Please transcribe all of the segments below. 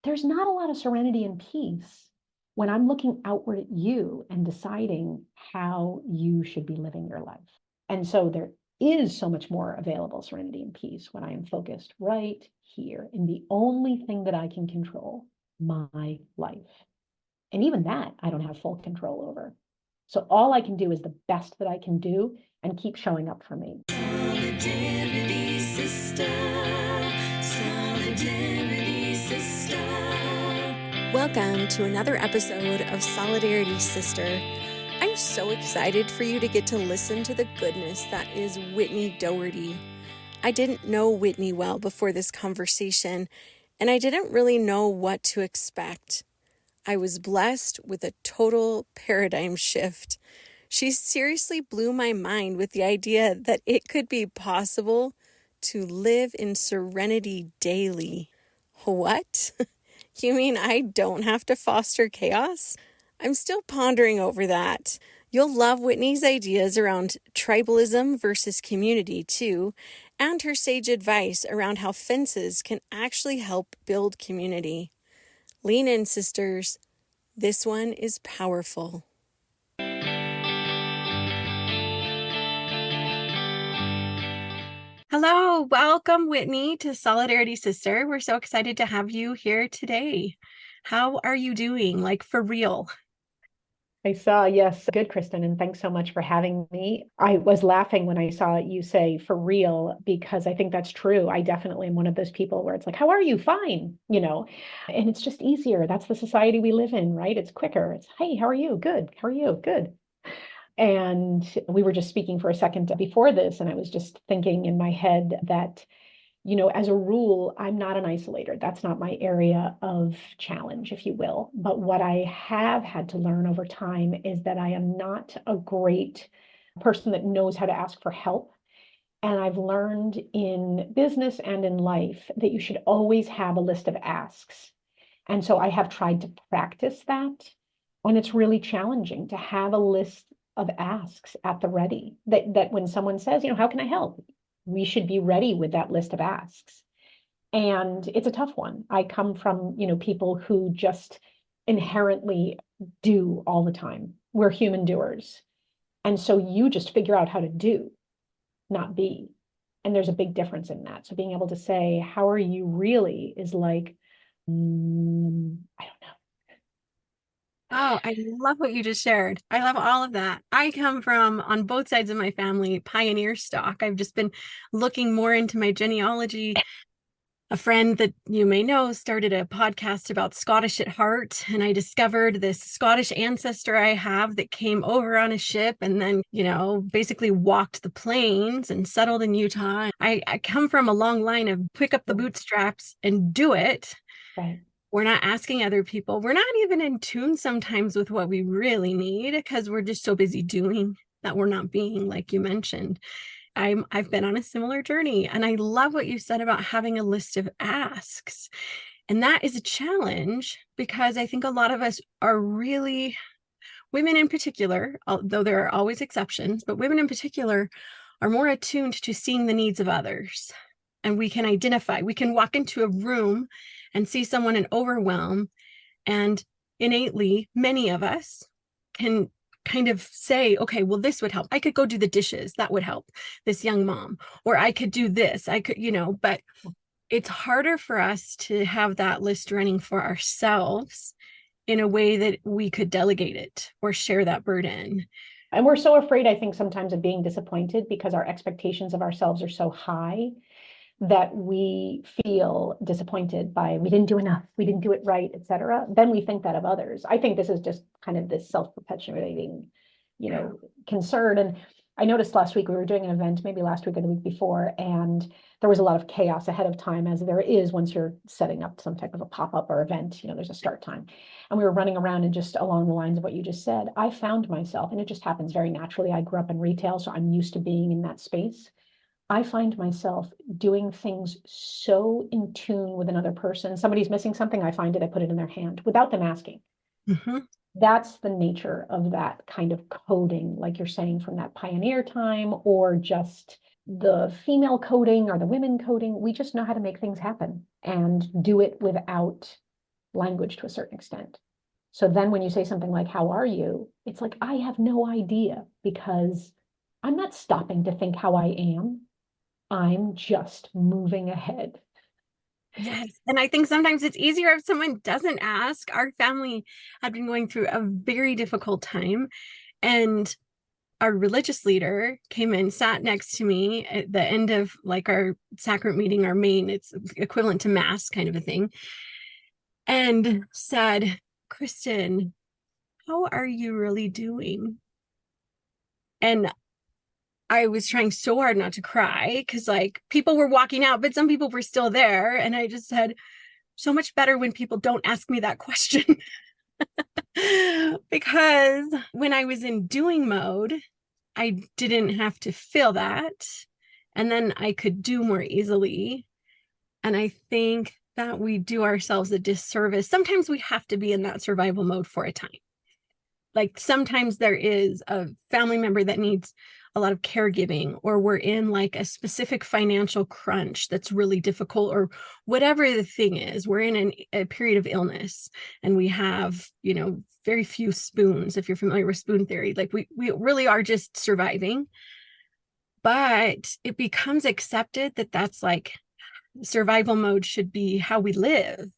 there's not a lot of serenity and peace when I'm looking outward at you and deciding how you should be living your life. And so there is so much more available serenity and peace when I am focused right here in the only thing that I can control, my life. And even that, I don't have full control over. So all I can do is the best that I can do and keep showing up for me. Solidarity, sister. Solidarity, sister. Welcome to another episode of Solidarity, Sister. I'm so excited for you to get to listen to the goodness that is Whitney Doherty. I didn't know Whitney well before this conversation, and I didn't really know what to expect. I was blessed with a total paradigm shift. She seriously blew my mind with the idea that it could be possible to live in serenity daily. What? You mean I don't have to foster chaos? I'm still pondering over that. You'll love Whitney's ideas around tribalism versus community too, and her sage advice around how fences can actually help build community. Lean in, sisters. This one is powerful. Hello, welcome Whitney to Solidarity Sister. We're so excited to have you here today. How are you doing? Like for real? I saw, yes, good, Kristen, and thanks so much for having me. I was laughing when I saw you say for real, because I think that's true. I definitely am one of those people where it's like, how are you? Fine, and it's just easier. That's the society we live in, right? It's quicker. It's, hey, how are you? Good. How are you? Good. And we were just speaking for a second before this, and I was just thinking in my head that as a rule, I'm not an isolator. That's not my area of challenge, if you will. But what I have had to learn over time is that I am not a great person that knows how to ask for help. And I've learned in business and in life that you should always have a list of asks. And so I have tried to practice that. And it's really challenging to have a list of asks at the ready that when someone says, how can I help? We should be ready with that list of asks. And it's a tough one. I come from, people who just inherently do all the time. We're human doers. And so you just figure out how to do, not be. And there's a big difference in that. So being able to say, how are you really is like, I don't know. Oh, I love what you just shared. I love all of that. I come from, on both sides of my family, pioneer stock. I've just been looking more into my genealogy. A friend that you may know started a podcast about Scottish at heart, and I discovered this Scottish ancestor I have that came over on a ship and then, basically walked the plains and settled in Utah. I come from a long line of pick up the bootstraps and do it. Right. We're not asking other people. We're not even in tune sometimes with what we really need because we're just so busy doing that we're not being, like you mentioned. I've been on a similar journey, and I love what you said about having a list of asks. And that is a challenge because I think a lot of us are really, women in particular, although there are always exceptions, but women in particular are more attuned to seeing the needs of others. And we can identify, we can walk into a room and see someone in overwhelm, and innately, many of us can kind of say, okay, well, this would help. I could go do the dishes. That would help this young mom. Or I could do this. I could, but it's harder for us to have that list running for ourselves in a way that we could delegate it or share that burden. And we're so afraid, I think, sometimes of being disappointed because our expectations of ourselves are so high that we feel disappointed by, we didn't do enough, we didn't do it right, et cetera. Then we think that of others. I think this is just kind of this self-perpetuating, concern. And I noticed last week we were doing an event, maybe last week or the week before, and there was a lot of chaos ahead of time, as there is once you're setting up some type of a pop-up or event, there's a start time. And we were running around, and just along the lines of what you just said, I found myself, and it just happens very naturally. I grew up in retail, so I'm used to being in that space. I find myself doing things so in tune with another person. Somebody's missing something, I find it, I put it in their hand without them asking. Mm-hmm. That's the nature of that kind of coding, like you're saying, from that pioneer time, or just the female coding or the women coding. We just know how to make things happen and do it without language to a certain extent. So then when you say something like, how are you? It's like, I have no idea, because I'm not stopping to think how I am. I'm just moving ahead. Yes. And I think sometimes it's easier if someone doesn't ask. Our family had been going through a very difficult time, and our religious leader came in, sat next to me at the end of like our sacrament meeting, our main, it's equivalent to mass kind of a thing, and said, Kristen, how are you really doing? And I was trying so hard not to cry because like people were walking out, but some people were still there. And I just said, so much better when people don't ask me that question. Because when I was in doing mode, I didn't have to feel that. And then I could do more easily. And I think that we do ourselves a disservice. Sometimes we have to be in that survival mode for a time. Like sometimes there is a family member that needs a lot of caregiving, or we're in like a specific financial crunch that's really difficult, or whatever the thing is, we're in a period of illness and we have, very few spoons. If you're familiar with spoon theory, like we really are just surviving. But it becomes accepted that that's like survival mode should be how we live.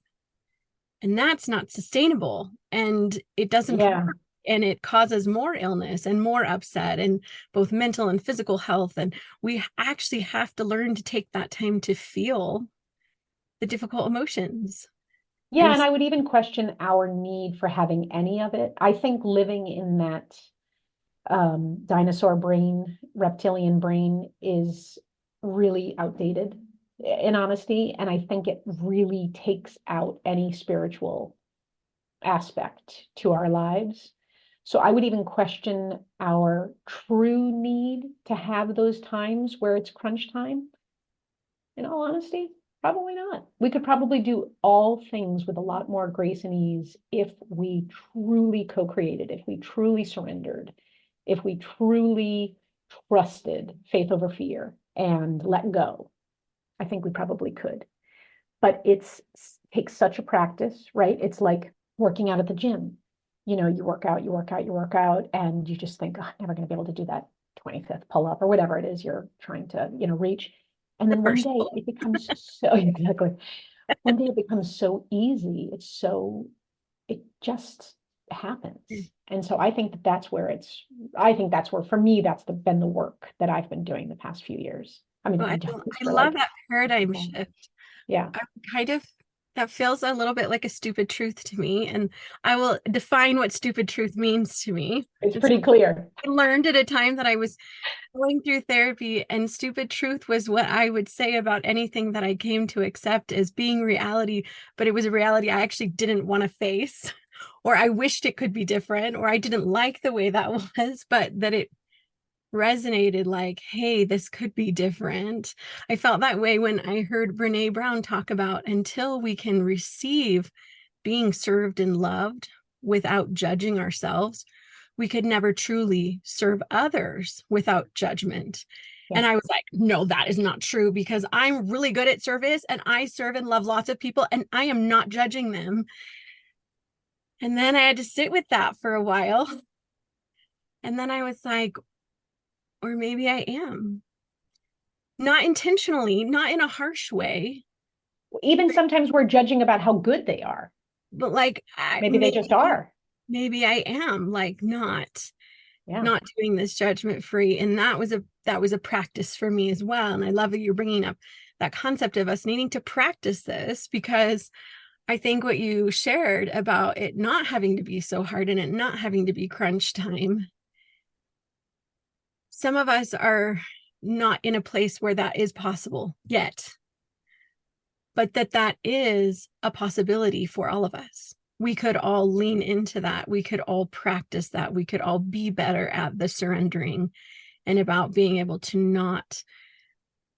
And that's not sustainable. And it doesn't work. And it causes more illness and more upset, and both mental and physical health. And we actually have to learn to take that time to feel the difficult emotions. Yeah, and I would even question our need for having any of it. I think living in that dinosaur brain, reptilian brain is really outdated, in honesty. And I think it really takes out any spiritual aspect to our lives. So I would even question our true need to have those times where it's crunch time. In all honesty, probably not. We could probably do all things with a lot more grace and ease if we truly co-created, if we truly surrendered, if we truly trusted, faith over fear, and let go. I think we probably could. But it takes such a practice, right? It's like working out at the gym. You work out, and you just think, oh, I'm never going to be able to do that 25th pull up or whatever it is you're trying to, reach. And then one day it becomes so, exactly. One day it becomes so easy. It just happens. And so I think that's where for me, that's been the work that I've been doing the past few years. I mean, I love that paradigm shift. Yeah. That feels a little bit like a stupid truth to me. And I will define what stupid truth means to me. It's pretty clear. I learned at a time that I was going through therapy, and stupid truth was what I would say about anything that I came to accept as being reality, but it was a reality I actually didn't want to face, or I wished it could be different, or I didn't like the way that was, but that it resonated like, hey, this could be different. I felt that way when I heard Brené Brown talk about until we can receive being served and loved without judging ourselves, we could never truly serve others without judgment. Yeah. And I was like, no, that is not true, because I'm really good at service and I serve and love lots of people and I am not judging them. And then I had to sit with that for a while. And then I was like, or maybe I am. Not intentionally, not in a harsh way. Even sometimes we're judging about how good they are. But like, maybe they just are. Maybe I am like not doing this judgment free. And that was a practice for me as well. And I love that you're bringing up that concept of us needing to practice this, because I think what you shared about it not having to be so hard and it not having to be crunch time, some of us are not in a place where that is possible yet, but that is a possibility for all of us. We could all lean into that. We could all practice that. We could all be better at the surrendering and about being able to not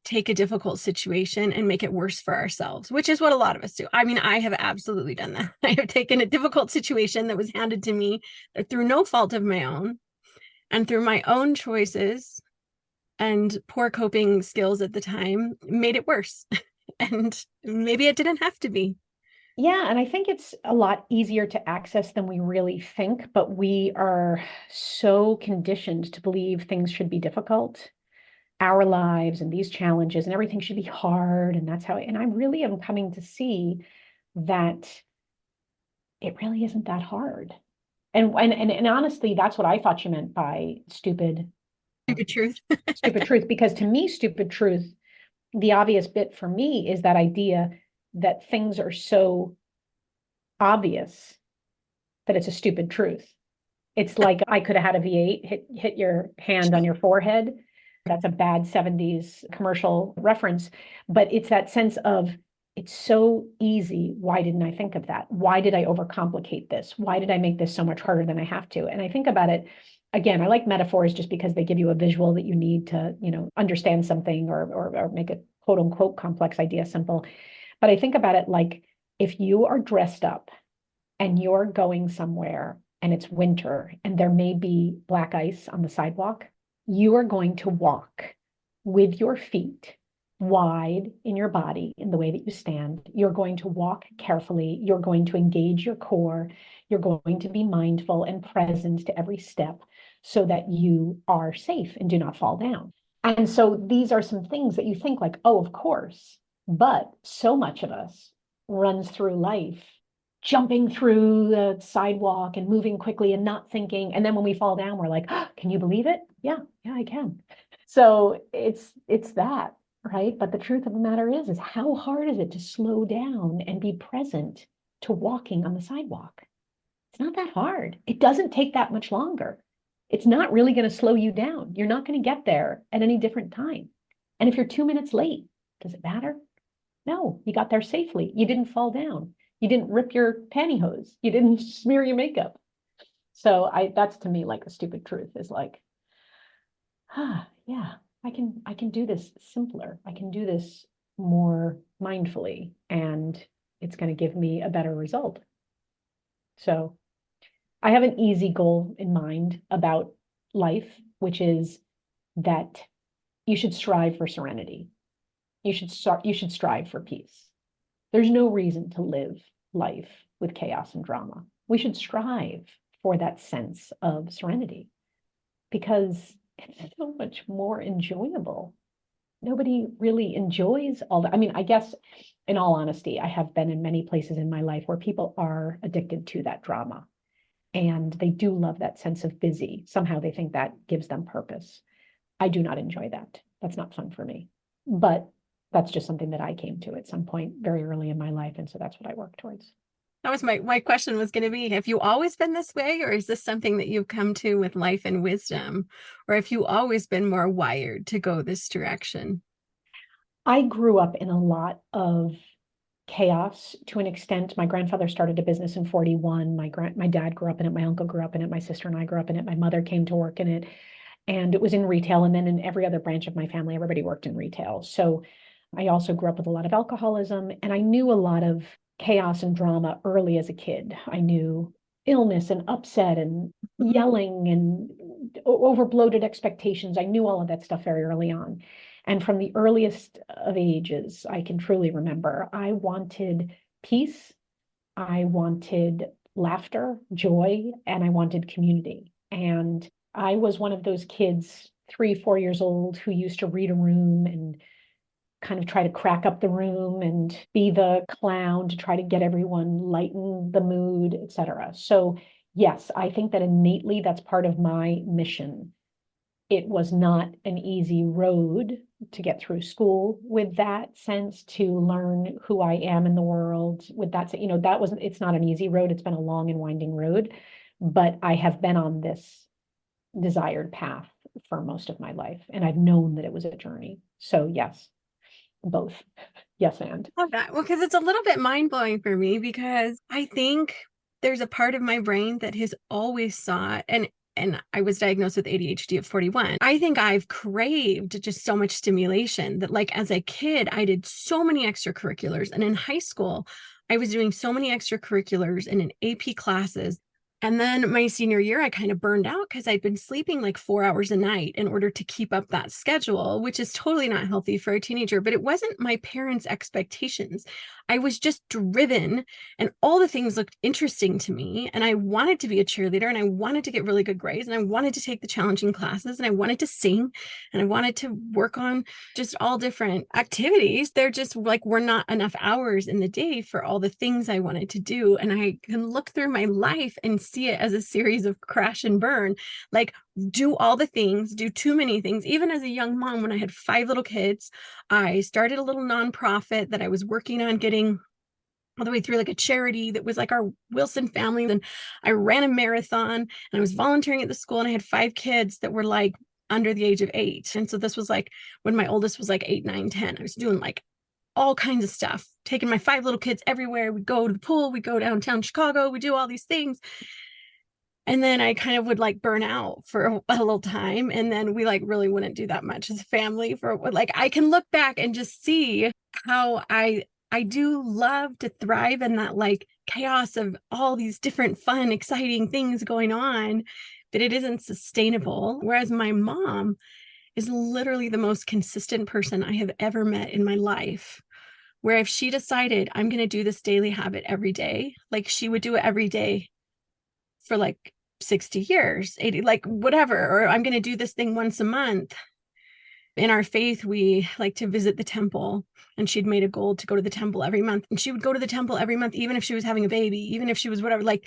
take a difficult situation and make it worse for ourselves, which is what a lot of us do. I mean, I have absolutely done that. I have taken a difficult situation that was handed to me through no fault of my own, and through my own choices and poor coping skills at the time, made it worse. And maybe it didn't have to be. Yeah, and I think it's a lot easier to access than we really think, but we are so conditioned to believe things should be difficult. Our lives and these challenges and everything should be hard. And that's how, and I really am coming to see that it really isn't that hard. And honestly, that's what I thought you meant by Stupid truth. stupid truth, because to me, stupid truth, the obvious bit for me is that idea that things are so obvious that it's a stupid truth. It's like I could have had a V8 hit your hand on your forehead. That's a bad 70s commercial reference, but it's that sense of it's so easy. Why didn't I think of that? Why did I overcomplicate this? Why did I make this so much harder than I have to? And I think about it again, I like metaphors just because they give you a visual that you need to, understand something or make a quote unquote complex idea simple. But I think about it like if you are dressed up and you're going somewhere and it's winter and there may be black ice on the sidewalk, you are going to walk with your feet wide in your body in the way that you stand. You're going to walk carefully. You're going to engage your core. You're going to be mindful and present to every step so that you are safe and do not fall down. And so these are some things that you think like, oh, of course. But so much of us runs through life jumping through the sidewalk and moving quickly and not thinking. And then when we fall down, we're like, oh, can you believe it? Yeah, I can. So it's that, right? But the truth of the matter is how hard is it to slow down and be present to walking on the sidewalk? It's not that hard. It doesn't take that much longer. It's not really going to slow you down. You're not going to get there at any different time. And if you're 2 minutes late, does it matter? No, you got there safely. You didn't fall down. You didn't rip your pantyhose. You didn't smear your makeup. So that's to me like a stupid truth is like, yeah, I can do this simpler. I can do this more mindfully and it's going to give me a better result. So I have an easy goal in mind about life, which is that you should strive for serenity. You should strive for peace. There's no reason to live life with chaos and drama. We should strive for that sense of serenity because it's so much more enjoyable. Nobody really enjoys all that. I mean, I guess in all honesty, I have been in many places in my life where people are addicted to that drama and they do love that sense of busy. Somehow they think that gives them purpose. I do not enjoy that. That's not fun for me. But that's just something that I came to at some point very early in my life. And so that's what I work towards. That was my question was going to be, have you always been this way, or is this something that you've come to with life and wisdom? Or have you always been more wired to go this direction? I grew up in a lot of chaos to an extent. My grandfather started a business in 41. My dad grew up in it. My uncle grew up in it. My sister and I grew up in it. My mother came to work in it. And it was in retail. And then in every other branch of my family, everybody worked in retail. So I also grew up with a lot of alcoholism and I knew a lot of chaos and drama early as a kid. I knew illness and upset and yelling and overbloated expectations. I knew all of that stuff very early on. And from the earliest of ages, I can truly remember I wanted peace, I wanted laughter, joy, and I wanted community. And I was one of those kids, 3, 4 years old, who used to read a room and kind of try to crack up the room and be the clown to try to get everyone lighten the mood, etc. So yes, I think that innately that's part of my mission. It was not an easy road to get through school with that sense, to learn who I am in the world with that, it's not an easy road. It's been a long and winding road, but I have been on this desired path for most of my life. And I've known that it was a journey. So yes, both. Yes, and. Love that. Well, because it's a little bit mind blowing for me because I think there's a part of my brain that has always sought and I was diagnosed with ADHD at 41. I think I've craved just so much stimulation that like as a kid, I did so many extracurriculars. And in high school, I was doing so many extracurriculars and in AP classes. And then my senior year, I kind of burned out because I'd been sleeping like 4 hours a night in order to keep up that schedule, which is totally not healthy for a teenager, but it wasn't my parents' expectations. I was just driven and all the things looked interesting to me. And I wanted to be a cheerleader and I wanted to get really good grades and I wanted to take the challenging classes and I wanted to sing and I wanted to work on just all different activities. They're just like, were not enough hours in the day for all the things I wanted to do. And I can look through my life and see it as a series of crash and burn, like do all the things, do too many things. Even as a young mom, when I had 5 little kids, I started a little nonprofit that I was working on getting all the way through, like a charity that was like our Wilson family. And I ran a marathon and I was volunteering at the school and I had 5 kids that were like under the age of 8. And so this was like when my oldest was like 8, 9, 10. I was doing like all kinds of stuff, taking my 5 little kids everywhere. We'd go to the pool, we'd go downtown Chicago, we do all these things. And then I kind of would like burn out for a little time. And then we like really wouldn't do that much as a family for like, I can look back and just see how I do love to thrive in that like chaos of all these different fun, exciting things going on, but it isn't sustainable. Whereas my mom is literally the most consistent person I have ever met in my life. Where if she decided I'm going to do this daily habit every day, like she would do it every day for like 60 years, 80, like whatever, or I'm going to do this thing once a month. In our faith, we like to visit the temple, and she'd made a goal to go to the temple every month. And she would go to the temple every month, even if she was having a baby, even if she was whatever, like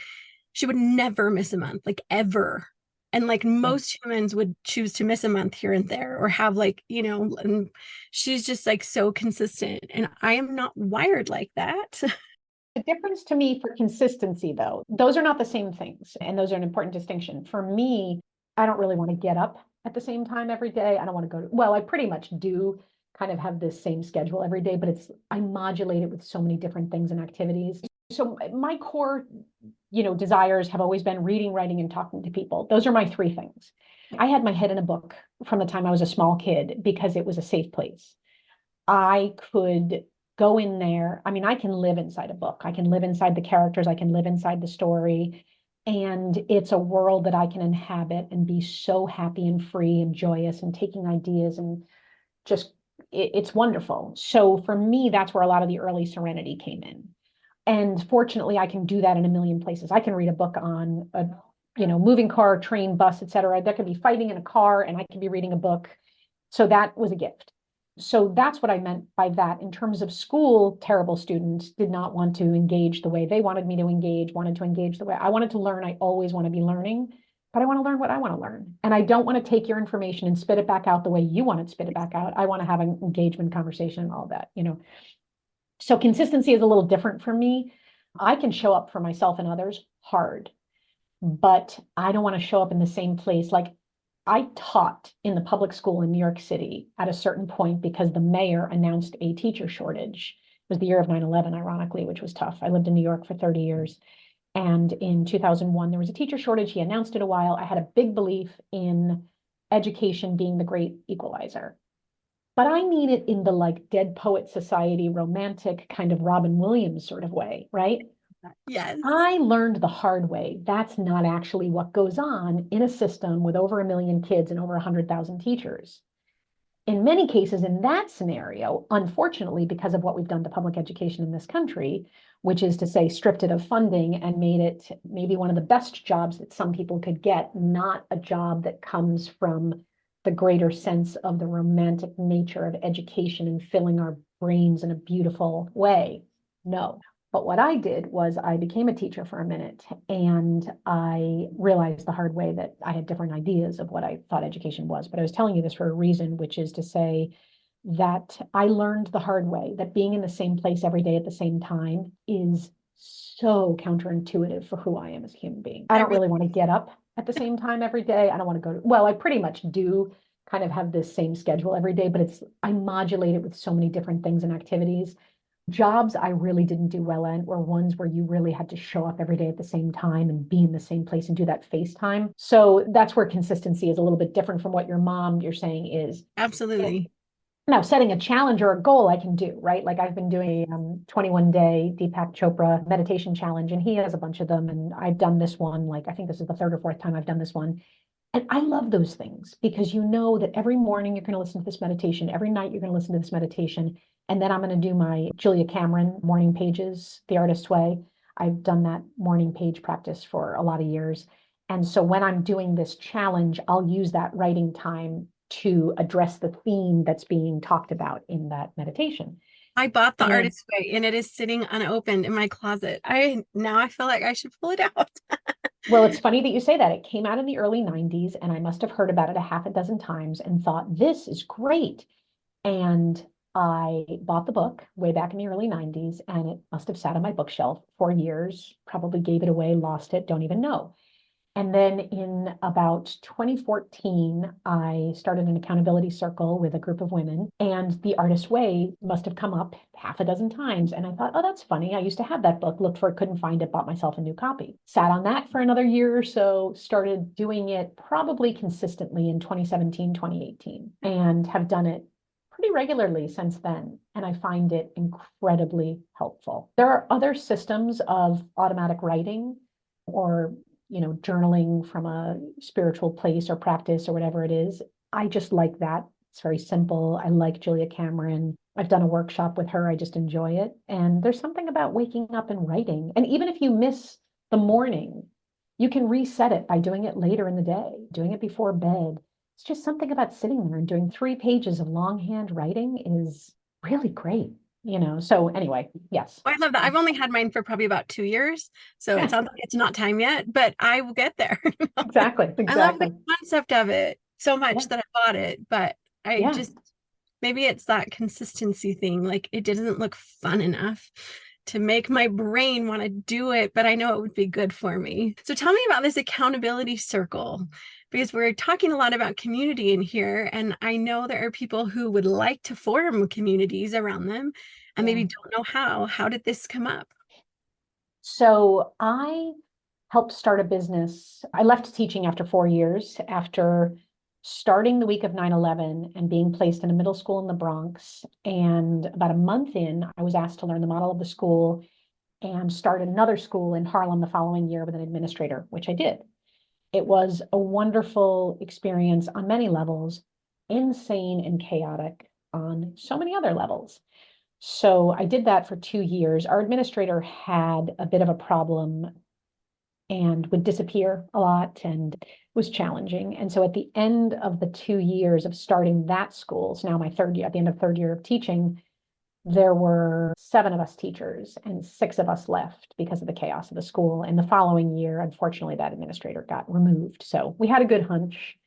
she would never miss a month, like ever. And like most humans would choose to miss a month here and there or have like, and she's just like so consistent. And I am not wired like that. The difference to me for consistency, though, those are not the same things. And those are an important distinction. For me, I don't really want to get up at the same time every day. I don't want to well, I pretty much do kind of have this same schedule every day, but I modulate it with so many different things and activities. So my core, desires have always been reading, writing, and talking to people. Those are my 3 things. I had my head in a book from the time I was a small kid because it was a safe place. I could go in there. I mean, I can live inside a book. I can live inside the characters. I can live inside the story. And it's a world that I can inhabit and be so happy and free and joyous and taking ideas and just, it's wonderful. So for me, that's where a lot of the early Serenity came in. And fortunately, I can do that in a million places. I can read a book on a, moving car, train, bus, et cetera. There could be fighting in a car and I could be reading a book. So that was a gift. So that's what I meant by that. In terms of school, terrible students did not want to engage the way they wanted me to engage, wanted to engage the way I wanted to learn. I always want to be learning, but I want to learn what I want to learn. And I don't want to take your information and spit it back out the way you want it spit it back out. I want to have an engagement conversation and all that, So consistency is a little different for me. I can show up for myself and others hard, but I don't want to show up in the same place. Like I taught in the public school in New York City at a certain point because the mayor announced a teacher shortage. It was the year of 9/11, ironically, which was tough. I lived in New York for 30 years. And in 2001, there was a teacher shortage. He announced it a while. I had a big belief in education being the great equalizer. But I mean it in the like Dead Poet Society, romantic kind of Robin Williams sort of way, right? Yes. I learned the hard way. That's not actually what goes on in a system with over 1 million kids and over 100,000 teachers. In many cases, in that scenario, unfortunately, because of what we've done to public education in this country, which is to say stripped it of funding and made it maybe one of the best jobs that some people could get, not a job that comes from the greater sense of the romantic nature of education and filling our brains in a beautiful way. No. But what I did was I became a teacher for a minute and I realized the hard way that I had different ideas of what I thought education was. But I was telling you this for a reason, which is to say that I learned the hard way that being in the same place every day at the same time is so counterintuitive for who I am as a human being. I don't really want to get up at the same time every day. I don't want to go to, well, I pretty much do kind of have this same schedule every day, but I modulate it with so many different things and activities. Jobs I really didn't do well in were ones where you really had to show up every day at the same time and be in the same place and do that FaceTime. So that's where consistency is a little bit different from what you're saying is. Absolutely. Now, setting a challenge or a goal I can do, right? Like I've been doing a 21-day Deepak Chopra meditation challenge, and he has a bunch of them. And I've done this one, like I think this is the third or fourth time I've done this one. And I love those things because you know that every morning you're going to listen to this meditation, every night you're going to listen to this meditation. And then I'm going to do my Julia Cameron morning pages, The Artist's Way. I've done that morning page practice for a lot of years. And so when I'm doing this challenge, I'll use that writing time to address the theme that's being talked about in that meditation. I bought The And Artist's Way and it is sitting unopened in my closet. I feel like I should pull it out. well, it's funny that you say that. It came out in the early 90s, and I must have heard about it a half a dozen times and thought, this is great. And I bought the book way back in the early 90s, and it must have sat on my bookshelf for years, probably gave it away, lost it, don't even know. And then in about 2014, I started an accountability circle with a group of women, and The Artist's Way must have come up half a dozen times. And I thought, oh, that's funny. I used to have that book, looked for it, couldn't find it, bought myself a new copy. Sat on that for another year or so, started doing it probably consistently in 2017, 2018, and have done it pretty regularly since then. And I find it incredibly helpful. There are other systems of automatic writing or journaling from a spiritual place or practice or whatever it is. I just like that. It's very simple. I like Julia Cameron. I've done a workshop with her. I just enjoy it. And there's something about waking up and writing. And even if you miss the morning, you can reset it by doing it later in the day, doing it before bed. It's just something about sitting there and doing 3 pages of longhand writing is really great. So anyway, yes. I love that. I've only had mine for probably about 2 years. So it sounds like it's not time yet, but I will get there. Exactly. I love the Exactly. concept of it so much Yeah. that I bought it, but I Yeah. just, maybe it's that consistency thing. Like it doesn't look fun enough to make my brain want to do it, but I know it would be good for me. So tell me about this accountability circle, because we're talking a lot about community in here. And I know there are people who would like to form communities around them and maybe Yeah. don't know how. How did this come up? So I helped start a business. I left teaching after 4 years, after starting the week of 9/11 and being placed in a middle school in the Bronx. And about a month in, I was asked to learn the model of the school and start another school in Harlem the following year with an administrator, which I did. It was a wonderful experience on many levels, insane and chaotic on so many other levels. So I did that for 2 years. Our administrator had a bit of a problem and would disappear a lot and was challenging. And so at the end of the 2 years of starting that school, so now my third year, at the end of third year of teaching, there were 7 of us teachers and 6 of us left because of the chaos of the school. And the following year, unfortunately, that administrator got removed. So we had a good hunch.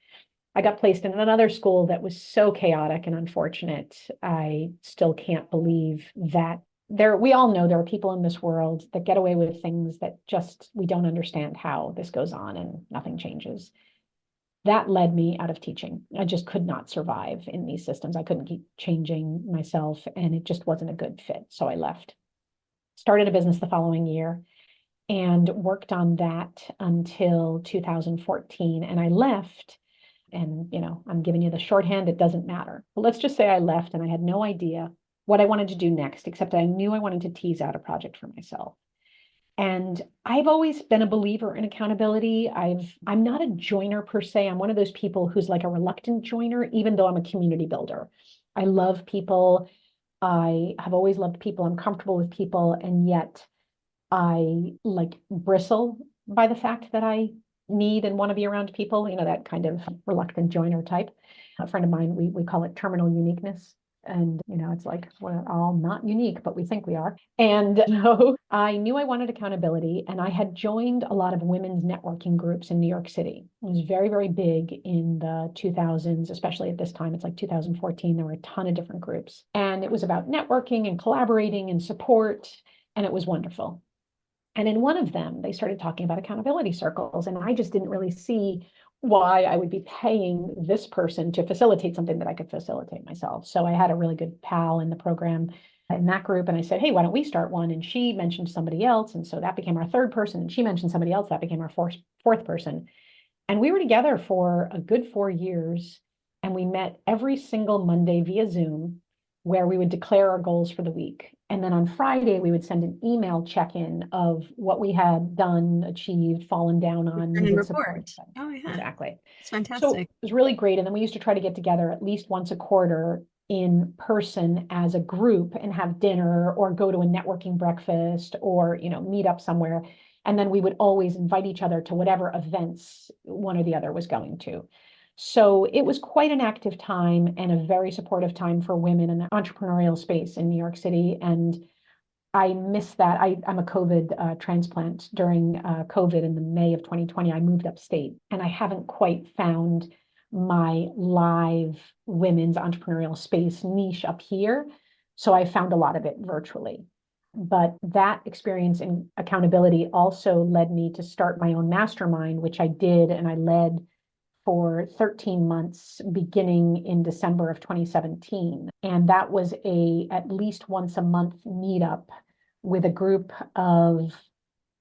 I got placed in another school that was so chaotic and unfortunate. I still can't believe that we all know there are people in this world that get away with things that just, we don't understand how this goes on and nothing changes. That led me out of teaching. I just could not survive in these systems. I couldn't keep changing myself, and it just wasn't a good fit. So I left. Started a business the following year and worked on that until 2014. And I left. And, I'm giving you the shorthand, it doesn't matter. But let's just say I left and I had no idea what I wanted to do next, except I knew I wanted to tease out a project for myself. And I've always been a believer in accountability. I'm not a joiner per se. I'm one of those people who's like a reluctant joiner, even though I'm a community builder. I love people. I have always loved people. I'm comfortable with people. And yet I like bristle by the fact that I need and want to be around people, that kind of reluctant joiner type. A friend of mine, we call it terminal uniqueness. And, it's like we're all not unique, but we think we are. And so I knew I wanted accountability, and I had joined a lot of women's networking groups in New York City. It was very, very big in the 2000s, especially at this time. It's like 2014. There were a ton of different groups, and it was about networking and collaborating and support, and it was wonderful. And in one of them, they started talking about accountability circles. And I just didn't really see why I would be paying this person to facilitate something that I could facilitate myself. So I had a really good pal in the program in that group. And I said, hey, why don't we start one? And she mentioned somebody else. And so that became our third person. And she mentioned somebody else. That became our fourth person. And we were together for a good 4 years. and we met every single Monday via Zoom, where we would declare our goals for the week. And then on Friday, we would send an email check-in of what we had done, achieved, fallen down on, And needed report. support. Oh, yeah. Exactly. It's So fantastic. it was really great. And then we used to try to get together at least once a quarter in person as a group and have dinner or go to a networking breakfast or, meet up somewhere. And then we would always invite each other to whatever events one or the other was going to. So it was quite an active time and a very supportive time for women in the entrepreneurial space in New York City. And I miss that. I'm a COVID transplant. During COVID in the May of 2020, I moved upstate and I haven't quite found my live women's entrepreneurial space niche up here. So I found a lot of it virtually. But that experience in accountability also led me to start my own mastermind, which I did and I led for 13 months beginning in December of 2017. And that was a at least once a month meetup with a group of,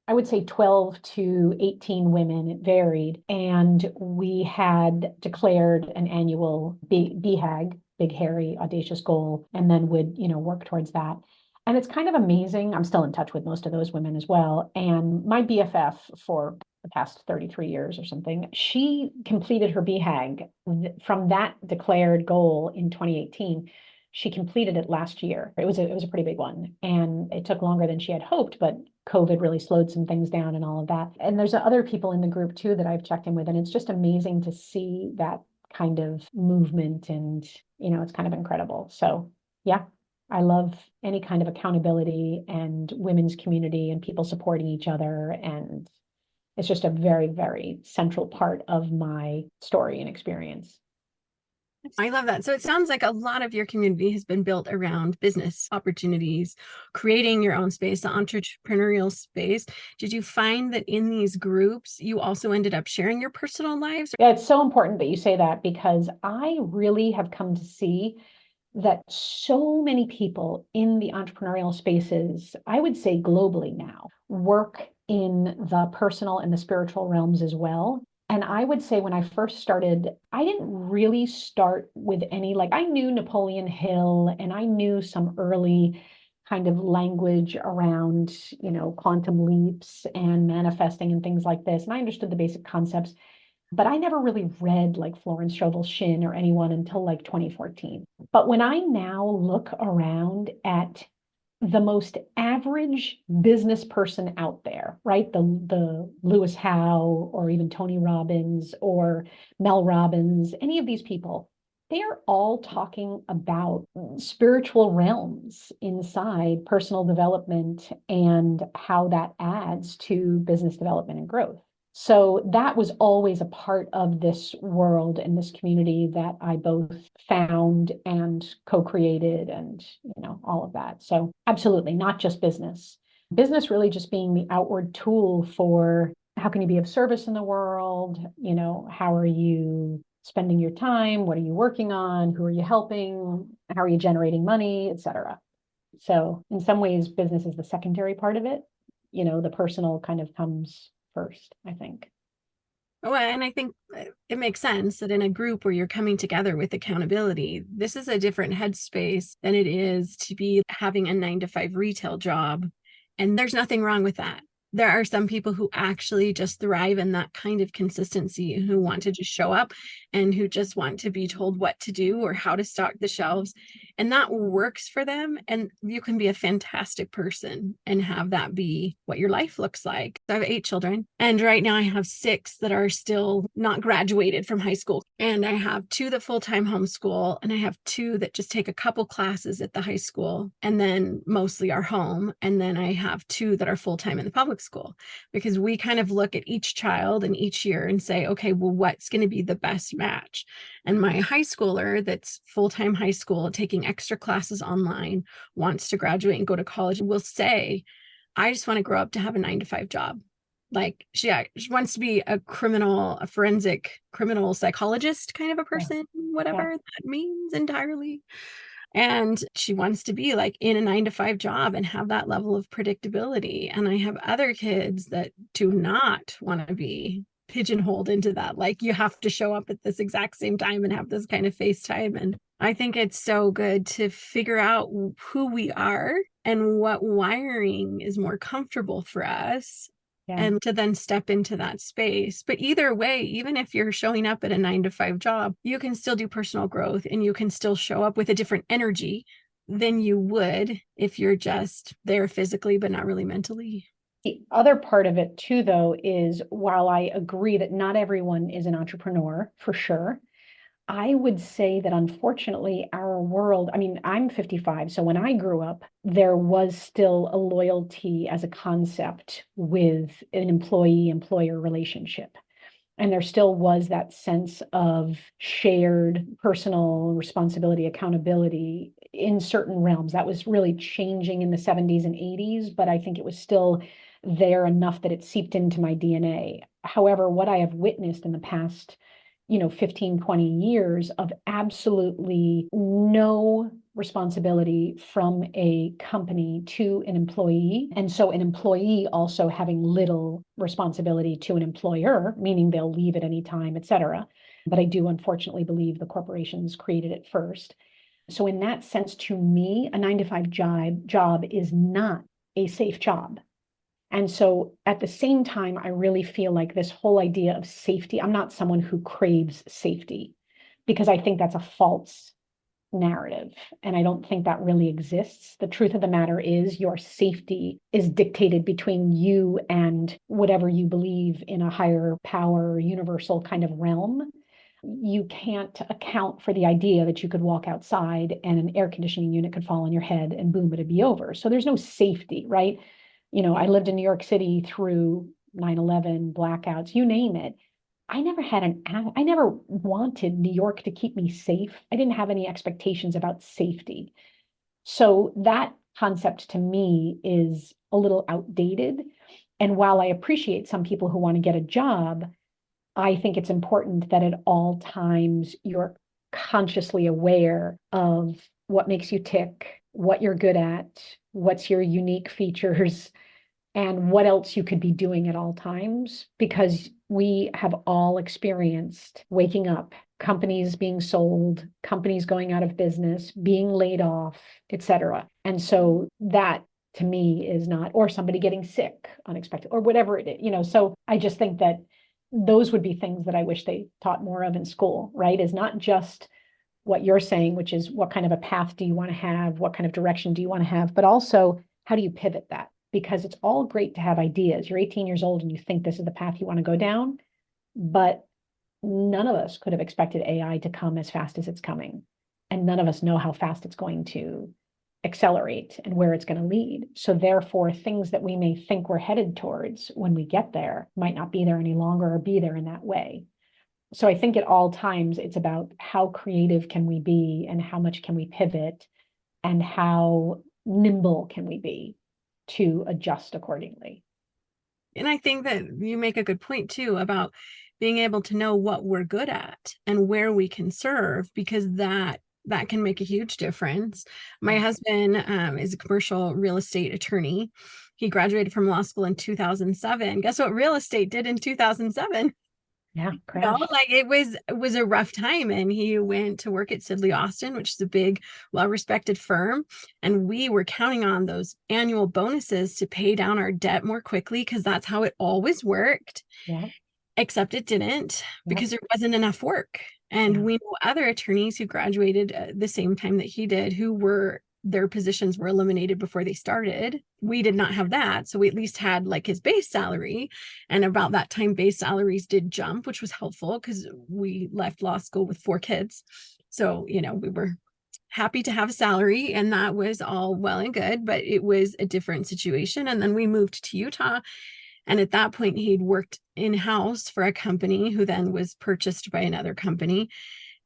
I would say 12 to 18 women, it varied. And we had declared an annual BHAG, big, hairy, audacious goal, and then would, work towards that. And it's kind of amazing. I'm still in touch with most of those women as well. And my BFF for the past 33 years or something, she completed her BHAG from that declared goal in 2018. She completed it last year. It was a pretty big one, and it took longer than she had hoped, but COVID really slowed some things down and all of that. And there's other people in the group too that I've checked in with, and it's just amazing to see that kind of movement, and it's kind of incredible. So yeah, I love any kind of accountability and women's community and people supporting each other, and it's just a very, very central part of my story and experience. I love that. So it sounds like a lot of your community has been built around business opportunities, creating your own space, the entrepreneurial space. Did you find that in these groups, you also ended up sharing your personal lives? Yeah, it's so important that you say that, because I really have come to see that so many people in the entrepreneurial spaces, I would say globally now, work in the personal and the spiritual realms as well. And I would say when I first started, I didn't really start with any, like, I knew Napoleon Hill and I knew some early kind of language around, quantum leaps and manifesting and things like this. And I understood the basic concepts, but I never really read like Florence Scovel Shinn or anyone until like 2014. But when I now look around at the most average business person out there, right? The Lewis Howe or even Tony Robbins or Mel Robbins, any of these people, they are all talking about spiritual realms inside personal development and how that adds to business development and growth. So that was always a part of this world and this community that I both found and co-created and, all of that. So absolutely, not just business. Business really just being the outward tool for how can you be of service in the world? How are you spending your time? What are you working on? Who are you helping? How are you generating money, et cetera? So in some ways, business is the secondary part of it. The personal kind of comes first, I think. Oh, and I think it makes sense that in a group where you're coming together with accountability, this is a different headspace than it is to be having a 9 to 5 retail job. And there's nothing wrong with that. There are some people who actually just thrive in that kind of consistency, who want to just show up and who just want to be told what to do or how to stock the shelves. And that works for them. And you can be a fantastic person and have that be what your life looks like. I have 8 children, and right now I have 6 that are still not graduated from high school. And I have 2 that full-time homeschool, and I have 2 that just take a couple classes at the high school and then mostly are home. And then I have 2 that are full-time in the public school, because we kind of look at each child and each year and say, okay, well, what's going to be the best match? And my high schooler that's full-time high school, taking extra classes online, wants to graduate and go to college, will say, I just want to grow up to have a 9 to 5 job. Like she wants to be a forensic criminal psychologist kind of a person, whatever that means entirely. And she wants to be like in a 9 to 5 job and have that level of predictability. And I have other kids that do not want to be pigeonholed into that. Like you have to show up at this exact same time and have this kind of FaceTime. And I think it's so good to figure out who we are and what wiring is more comfortable for us. Yeah. And to then step into that space. But either way, even if you're showing up at a 9-to-5 job, you can still do personal growth and you can still show up with a different energy than you would if you're just there physically, but not really mentally. The other part of it too, though, is while I agree that not everyone is an entrepreneur, for sure, I would say that unfortunately our world, I mean, I'm 55, so when I grew up, there was still a loyalty as a concept with an employee-employer relationship. And there still was that sense of shared personal responsibility, accountability in certain realms. That was really changing in the 70s and 80s, but I think it was still there enough that it seeped into my DNA. However, what I have witnessed in the past 15, 20 years of absolutely no responsibility from a company to an employee. And so an employee also having little responsibility to an employer, meaning they'll leave at any time, et cetera. But I do unfortunately believe the corporations created it first. So in that sense, to me, a 9-to-5 job is not a safe job. And so at the same time, I really feel like this whole idea of safety, I'm not someone who craves safety because I think that's a false narrative. And I don't think that really exists. The truth of the matter is your safety is dictated between you and whatever you believe in a higher power, universal kind of realm. You can't account for the idea that you could walk outside and an air conditioning unit could fall on your head and boom, it'd be over. So there's no safety, right? I lived in New York City through 9/11, blackouts, you name it. I never wanted New York to keep me safe. I didn't have any expectations about safety. So that concept to me is a little outdated. And while I appreciate some people who want to get a job, I think it's important that at all times you're consciously aware of what makes you tick, what you're good at, what's your unique features, and what else you could be doing at all times, because we have all experienced waking up, companies being sold, companies going out of business, being laid off, et cetera. And so that to me is not, or somebody getting sick unexpected, or whatever it is, so I just think that those would be things that I wish they taught more of in school, right? Is not just what you're saying, which is what kind of a path do you want to have? What kind of direction do you want to have? But also, how do you pivot that? Because it's all great to have ideas. You're 18 years old and you think this is the path you want to go down, but none of us could have expected AI to come as fast as it's coming. And none of us know how fast it's going to accelerate and where it's going to lead. So therefore, things that we may think we're headed towards when we get there might not be there any longer or be there in that way. So I think at all times, it's about how creative can we be and how much can we pivot and how nimble can we be to adjust accordingly. And I think that you make a good point too about being able to know what we're good at and where we can serve, because that can make a huge difference. My husband is a commercial real estate attorney. He graduated from law school in 2007. Guess what real estate did in 2007? Yeah, crash. Like it was a rough time, and he went to work at Sidley Austin, which is a big, well-respected firm, and we were counting on those annual bonuses to pay down our debt more quickly because that's how it always worked. Yeah. Except it didn't, because there wasn't enough work. And we know other attorneys who graduated at the same time that he did, who their positions were eliminated before they started. We did not have that. So we at least had like his base salary. And about that time, base salaries did jump, which was helpful because we left law school with 4 kids. So, we were happy to have a salary, and that was all well and good, but it was a different situation. And then we moved to Utah. And at that point, he'd worked in-house for a company who then was purchased by another company.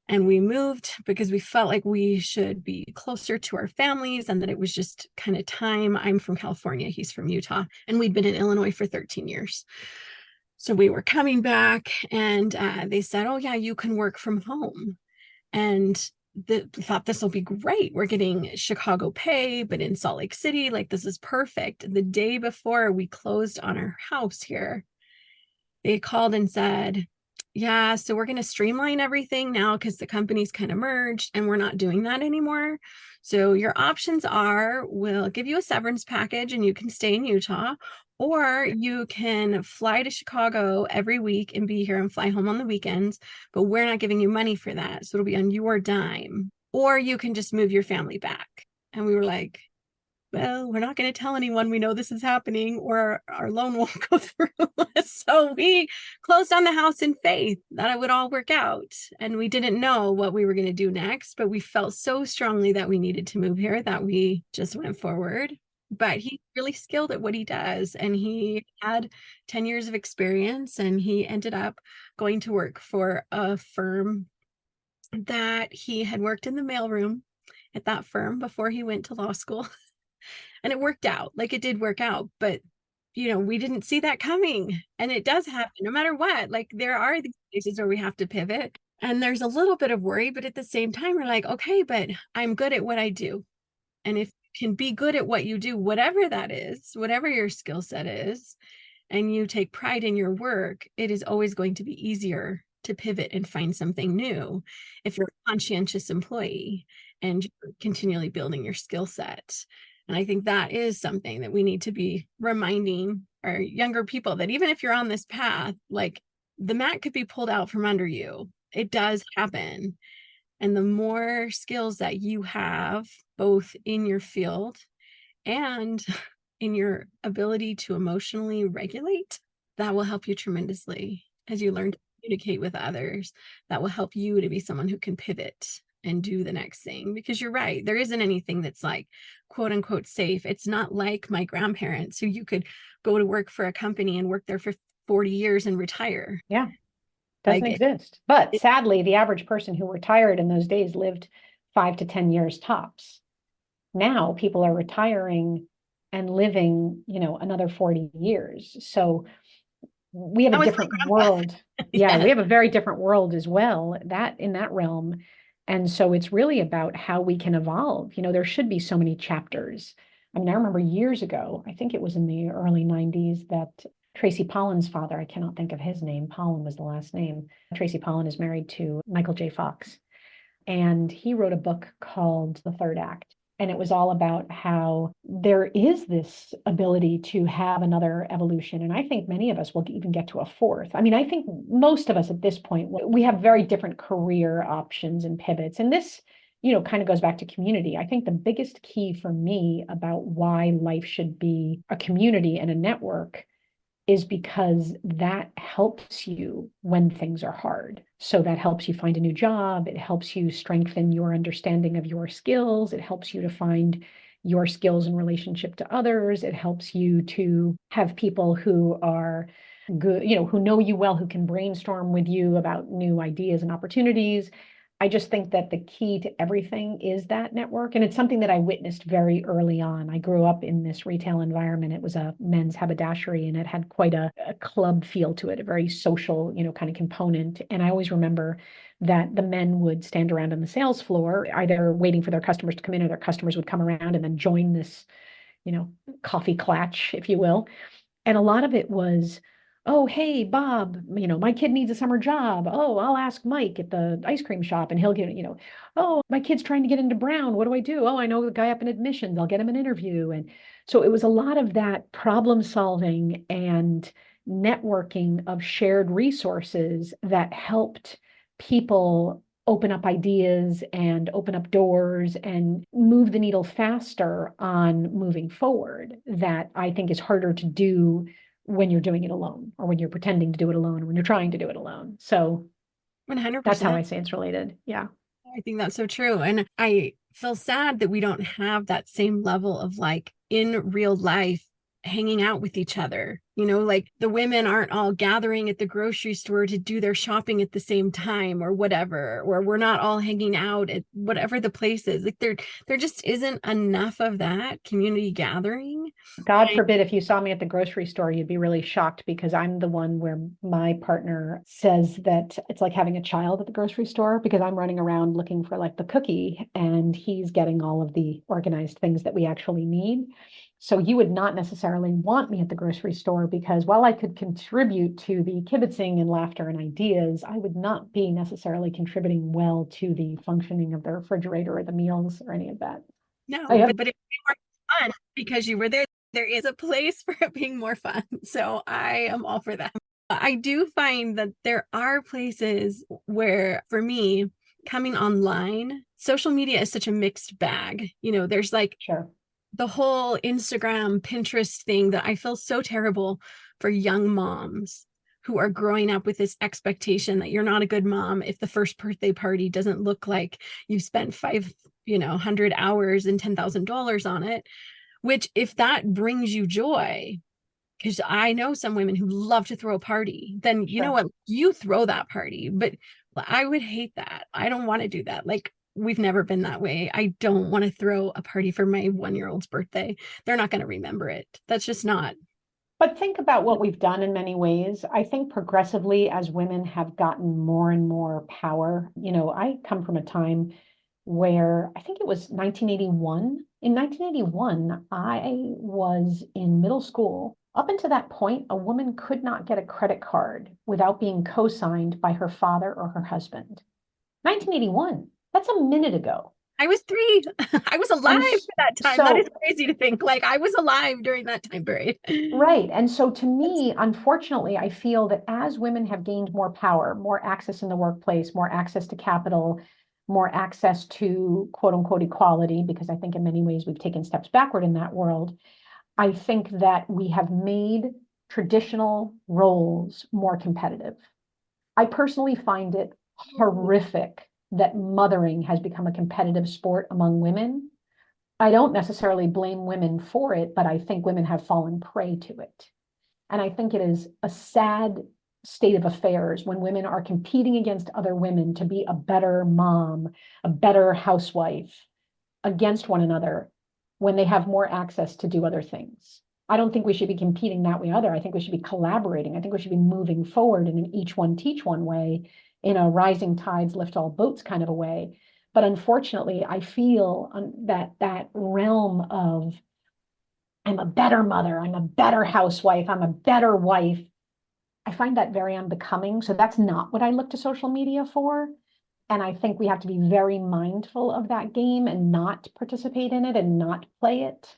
And we moved because we felt like we should be closer to our families and that it was just kind of time. I'm from California. He's from Utah. And we'd been in Illinois for 13 years. So we were coming back, and they said, oh, yeah, you can work from home. And thought this will be great. We're getting Chicago pay, but in Salt Lake City, like this is perfect. The day before we closed on our house here, they called and said, yeah, so we're going to streamline everything now because the company's kind of merged and we're not doing that anymore. So your options are, we'll give you a severance package and you can stay in Utah, or you can fly to Chicago every week and be here and fly home on the weekends, but we're not giving you money for that. So it'll be on your dime, or you can just move your family back. And we were like, well, we're not going to tell anyone we know this is happening or our loan won't go through. So we closed on the house in faith that it would all work out. And we didn't know what we were going to do next, but we felt so strongly that we needed to move here that we just went forward. But he's really skilled at what he does. And he had 10 years of experience, and he ended up going to work for a firm that he had worked in the mailroom at that firm before he went to law school. And it worked out. Like, it did work out, but we didn't see that coming. And it does happen no matter what. Like, there are these places where we have to pivot, and there's a little bit of worry, but at the same time, we're like, okay, but I'm good at what I do. And if you can be good at what you do, whatever that is, whatever your skill set is, and you take pride in your work, it is always going to be easier to pivot and find something new if you're a conscientious employee and you're continually building your skill set. And I think that is something that we need to be reminding our younger people, that even if you're on this path, like, the mat could be pulled out from under you. It does happen. And the more skills that you have, both in your field and in your ability to emotionally regulate, that will help you tremendously as you learn to communicate with others. That will help you to be someone who can pivot and do the next thing. Because you're right, there isn't anything that's like quote unquote safe. It's not like my grandparents, who you could go to work for a company and work there for 40 years and retire. Yeah, doesn't exist. But sadly, the average person who retired in those days lived 5 to 10 years tops. Now people are retiring and living, another 40 years. So we have a different world. Yeah, we have a very different world as well, that in that realm. And so it's really about how we can evolve. There should be so many chapters. I mean, I remember years ago, I think it was in the early 90s, that Tracy Pollan's father, I cannot think of his name, Pollan was the last name. Tracy Pollan is married to Michael J. Fox. And he wrote a book called The Third Act. And it was all about how there is this ability to have another evolution. And I think many of us will even get to a fourth. I mean, I think most of us at this point, we have very different career options and pivots. And this, kind of goes back to community. I think the biggest key for me about why life should be a community and a network is because that helps you when things are hard. So that helps you find a new job. It helps you strengthen your understanding of your skills. It helps you to find your skills in relationship to others. It helps you to have people who are good, who know you well, who can brainstorm with you about new ideas and opportunities. I just think that the key to everything is that network. And it's something that I witnessed very early on. I grew up in this retail environment. It was a men's haberdashery, and it had quite a club feel to it, a very social, kind of component. And I always remember that the men would stand around on the sales floor, either waiting for their customers to come in, or their customers would come around and then join this, coffee clatch, if you will. And a lot of it was, oh, hey, Bob, my kid needs a summer job. Oh, I'll ask Mike at the ice cream shop and he'll get, oh, my kid's trying to get into Brown. What do I do? Oh, I know the guy up in admissions. I'll get him an interview. And so it was a lot of that problem solving and networking of shared resources that helped people open up ideas and open up doors and move the needle faster on moving forward, that I think is harder to do when you're doing it alone, or when you're pretending to do it alone, or when you're trying to do it alone. So 100%. That's how I say it's related. Yeah. I think that's so true. And I feel sad that we don't have that same level of, like, in real life, hanging out with each other. Like, the women aren't all gathering at the grocery store to do their shopping at the same time or whatever, or we're not all hanging out at whatever the place is. Like, there just isn't enough of that community gathering. God forbid, if you saw me at the grocery store, you'd be really shocked, because I'm the one where my partner says that it's like having a child at the grocery store, because I'm running around looking for like the cookie and he's getting all of the organized things that we actually need. So you would not necessarily want me at the grocery store because while I could contribute to the kibitzing and laughter and ideas, I would not be necessarily contributing well to the functioning of the refrigerator or the meals or any of that. I No, have but it would be more fun because you were there. There is a place for it being more fun. So I am all for that. I do find that there are places where, for me, coming online, social media is such a mixed bag. There's like sure. the whole Instagram, Pinterest thing that I feel so terrible for young moms who are growing up with this expectation that you're not a good mom if the first birthday party doesn't look like you spent 500 hours and $10,000 on it, which if that brings you joy, because I know some women who love to throw a party, then you know Sure. what, you throw that party. But I would hate that. I don't want to do that. Like, we've never been that way. I don't want to throw a party for my 1-year-old's birthday. They're not going to remember it. That's just not. But think about what we've done in many ways. I think progressively, as women have gotten more and more power, I come from a time where I think it was 1981. In 1981, I was in middle school. Up until that point, a woman could not get a credit card without being co-signed by her father or her husband. 1981, that's a minute ago. I was 3. I was alive And at that time. That so, is crazy to think. Like, I was alive during that time period. right. And so to me, unfortunately, I feel that as women have gained more power, more access in the workplace, more access to capital, more access to quote unquote equality, because I think in many ways we've taken steps backward in that world, I think that we have made traditional roles more competitive. I personally find it horrific that mothering has become a competitive sport among women. I don't necessarily blame women for it, but I think women have fallen prey to it. And I think it is a sad state of affairs when women are competing against other women to be a better mom, a better housewife against one another when they have more access to do other things. I don't think we should be competing that way either. I think we should be collaborating. I think we should be moving forward in an each one teach one way, in a rising tides lift all boats kind of a way. But unfortunately, I feel that realm of I'm a better mother, I'm a better housewife, I'm a better wife. I find that very unbecoming. So that's not what I look to social media for. And I think we have to be very mindful of that game and not participate in it and not play it.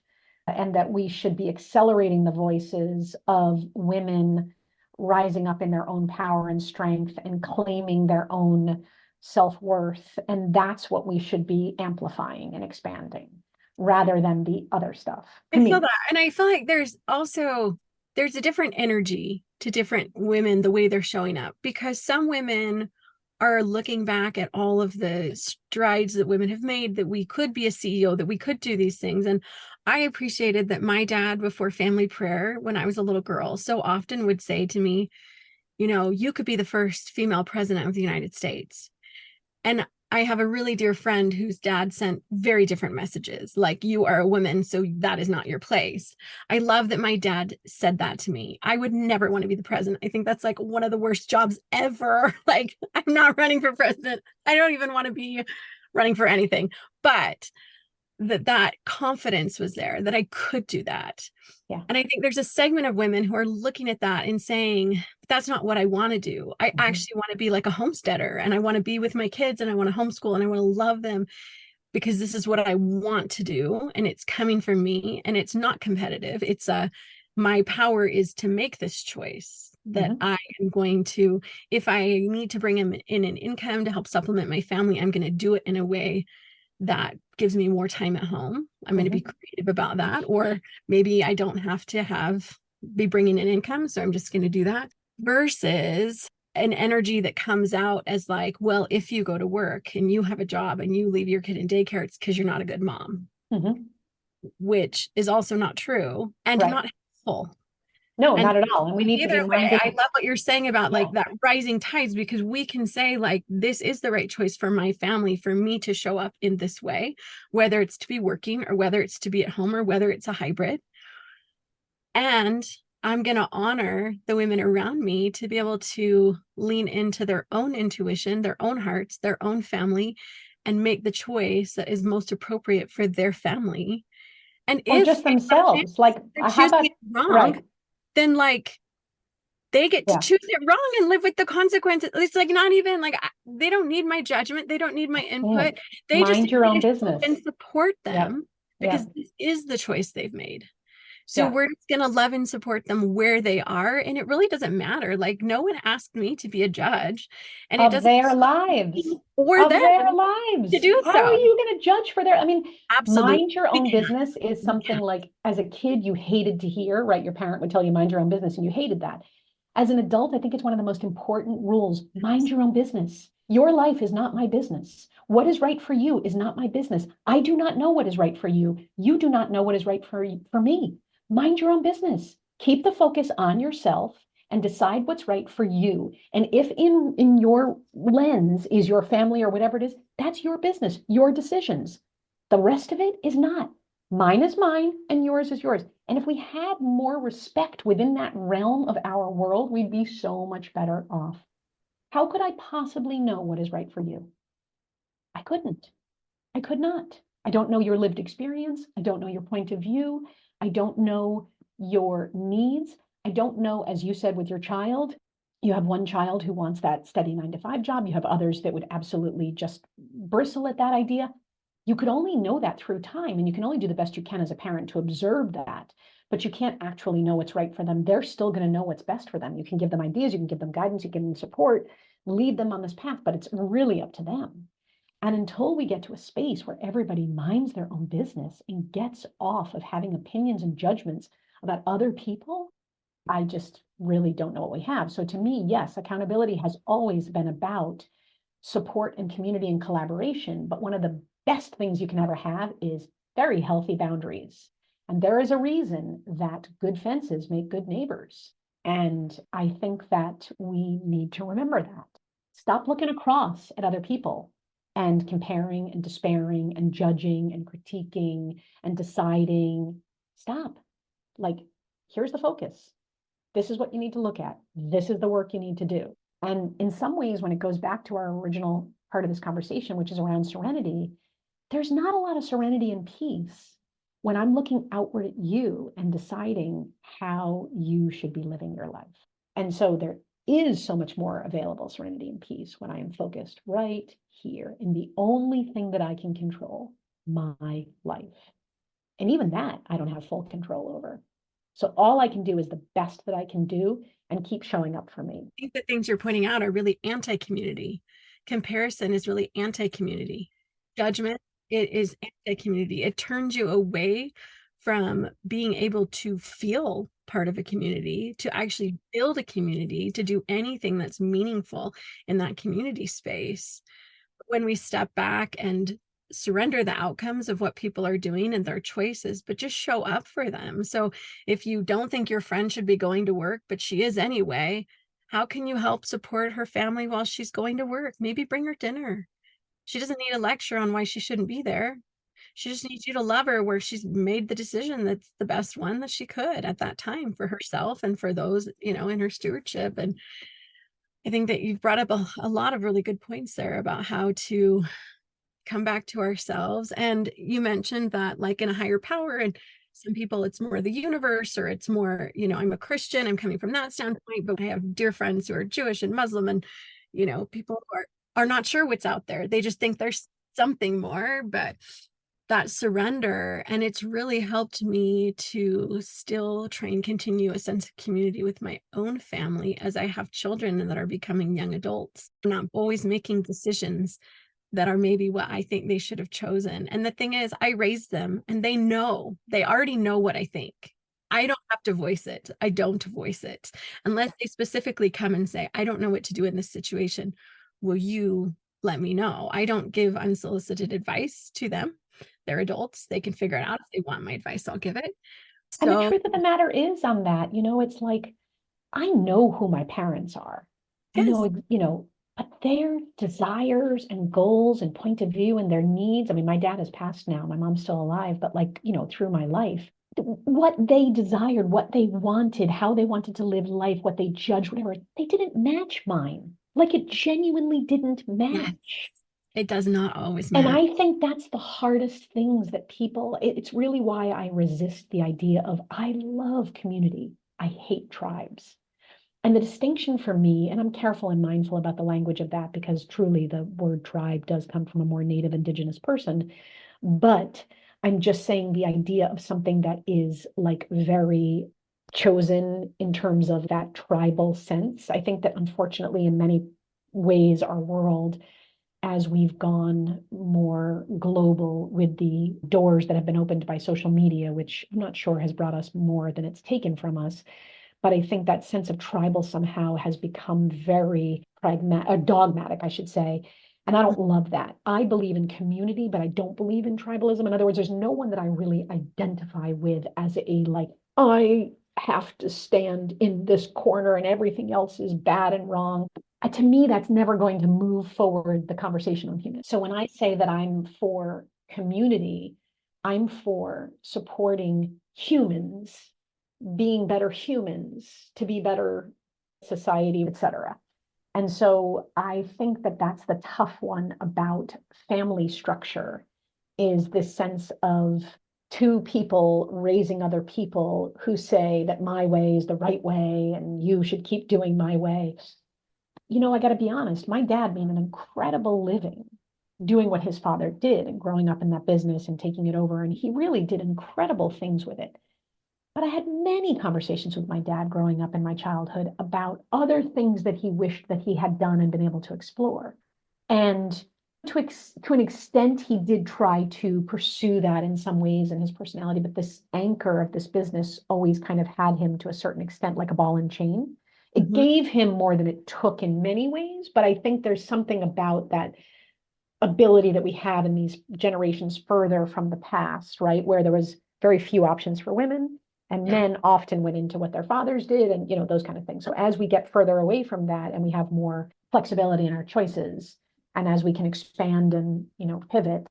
And that we should be accelerating the voices of women rising up in their own power and strength and claiming their own self-worth. And that's what we should be amplifying and expanding rather than the other stuff. I feel that. And I feel like there's a different energy to different women, the way they're showing up, because some women are looking back at all of the strides that women have made, that we could be a CEO, that we could do these things. And I appreciated that my dad, before family prayer, when I was a little girl, so often would say to me, you could be the first female president of the United States. And I have a really dear friend whose dad sent very different messages, like, you are a woman, so that is not your place. I love that my dad said that to me. I would never want to be the president. I think that's like one of the worst jobs ever. Like, I'm not running for president. I don't even want to be running for anything. But that confidence was there, that I could do that. Yeah. And I think there's a segment of women who are looking at that and saying, that's not what I want to do. I actually want to be like a homesteader, and I want to be with my kids, and I want to homeschool, and I want to love them because this is what I want to do. And it's coming from me, and it's not competitive. It's my power is to make this choice, that I am going to, if I need to bring in an income to help supplement my family, I'm going to do it in a way that gives me more time at home. I'm going to be creative about that. Or maybe I don't have to be bringing in income, so I'm just going to do that, versus an energy that comes out as like, well, if you go to work and you have a job and you leave your kid in daycare, it's because you're not a good mom, which is also not true and not helpful. No, And not at all. And we need to be either way, reminded. I love what you're saying about like that rising tides, because we can say like, this is the right choice for my family, for me to show up in this way, whether it's to be working or whether it's to be at home or whether it's a hybrid. And I'm going to honor the women around me to be able to lean into their own intuition, their own hearts, their own family, and make the choice that is most appropriate for their family. And or if just they got a chance, themselves. Like, they're how choosing about, it wrong, right? then like they get to Yeah. choose it wrong and live with the consequences. It's like not even like they don't need my judgment. They don't need my That's input. it. They just Mind need your me own to show up and business. support Yep. them because Yep. this is the choice they've made. So Yeah. we're just going to love and support them where they are. And it really doesn't matter. Like no one asked me to be a judge, and it Of doesn't their lives. for Of them their to lives. do How are so. you going to judge for their, I mean, Absolutely. mind your We own can't. business is We something can't. like as a kid you hated to hear, right? Your parent would tell you mind your own business and you hated that. As an adult, I think it's one of the most important rules. Mind your own business. Your life is not my business. What is right for you is not my business. I do not know what is right for you. You do not know what is right for me. Mind your own business. Keep the focus on yourself and decide what's right for you. And if in your lens is your family or whatever it is, that's your business, your decisions. The rest of it is not. Mine is mine and yours is yours. And if we had more respect within that realm of our world, we'd be so much better off. How could I possibly know what is right for you? I couldn't. I could not. I don't know your lived experience. I don't know your point of view. I don't know your needs. I don't know, as you said with your child, you have one child who wants that steady 9 to 5 job. You have others that would absolutely just bristle at that idea. You could only know that through time, and you can only do the best you can as a parent to observe that, but you can't actually know what's right for them. They're still going to know what's best for them. You can give them ideas, you can give them guidance, you can give them support, lead them on this path, but it's really up to them. And until we get to a space where everybody minds their own business and gets off of having opinions and judgments about other people, I just really don't know what we have. So to me, yes, accountability has always been about support and community and collaboration. But one of the best things you can ever have is very healthy boundaries. And there is a reason that good fences make good neighbors. And I think that we need to remember that. Stop looking across at other people and comparing and despairing and judging and critiquing and deciding. Stop. Like, here's the focus. This is what you need to look at. This is the work you need to do. And in some ways, when it goes back to our original part of this conversation, which is around serenity, there's not a lot of serenity and peace when I'm looking outward at you and deciding how you should be living your life. And so there is so much more available serenity and peace when I am focused right here in the only thing that I can control, my life. And even that, I don't have full control over. So all I can do is the best that I can do and keep showing up for me. I think the things you're pointing out are really anti-community. Comparison is really anti-community. Judgment, it is anti-community. It turns you away from being able to feel part of a community, to actually build a community, to do anything that's meaningful in that community space. When we step back and surrender the outcomes of what people are doing and their choices, but just show up for them. So if you don't think your friend should be going to work, but she is anyway, how can you help support her family while she's going to work? Maybe bring her dinner. She doesn't need a lecture on why she shouldn't be there. She just needs you to love her where she's made the decision that's the best one that she could at that time for herself and for those, in her stewardship. And I think that you've brought up a lot of really good points there about how to come back to ourselves. And you mentioned that like in a higher power, and some people it's more the universe, or it's more, I'm a Christian, I'm coming from that standpoint, but I have dear friends who are Jewish and Muslim, and people who are not sure what's out there. They just think there's something more. But that surrender, and it's really helped me to still try and continue a sense of community with my own family as I have children that are becoming young adults. I'm not always making decisions that are maybe what I think they should have chosen. And the thing is, I raised them and they already know what I think. I don't have to voice it. I don't voice it unless they specifically come and say, I don't know what to do in this situation. Will you let me know? I don't give unsolicited advice to them. They're adults. They can figure it out. If they want my advice, I'll give it. And the So truth of the matter is on that, it's like, I know who my parents are. I yes, know, but their desires and goals and point of view and their needs. I mean, my dad has passed now. My mom's still alive, but like, through my life, what they desired, what they wanted, how they wanted to live life, what they judged, whatever, they didn't match mine. Like it genuinely didn't yes, match. It does not always And match. I think that's the hardest things that people, it's really why I resist the idea of I love community. I hate tribes. And the distinction for me, and I'm careful and mindful about the language of that because truly the word tribe does come from a more native indigenous person. But I'm just saying the idea of something that is like very chosen in terms of that tribal sense. I think that unfortunately, in many ways, our world, as we've gone more global with the doors that have been opened by social media, which I'm not sure has brought us more than it's taken from us, but I think that sense of tribal somehow has become very pragmatic, or dogmatic, I should say. And I don't love that. I believe in community, but I don't believe in tribalism. In other words, there's no one that I really identify with as a like, I have to stand in this corner and everything else is bad and wrong. To me, that's never going to move forward the conversation on humans. So when I say that I'm for community, I'm for supporting humans being better humans, to be better society, etc. And so I think that that's the tough one about family structure is this sense of two people raising other people who say that my way is the right way and you should keep doing my way. You know, I got to be honest, my dad made an incredible living doing what his father did and growing up in that business and taking it over. And he really did incredible things with it. But I had many conversations with my dad growing up in my childhood about other things that he wished that he had done and been able to explore. And to an extent, he did try to pursue that in some ways in his personality, but this anchor of this business always kind of had him to a certain extent like a ball and chain. It Mm-hmm. gave him more than it took in many ways, but I think there's something about that ability that we have in these generations further from the past, right? Where there was very few options for women and Yeah. men often went into what their fathers did and, you know, those kind of things. So as we get further away from that and we have more flexibility in our choices and as we can expand and, you know, pivot,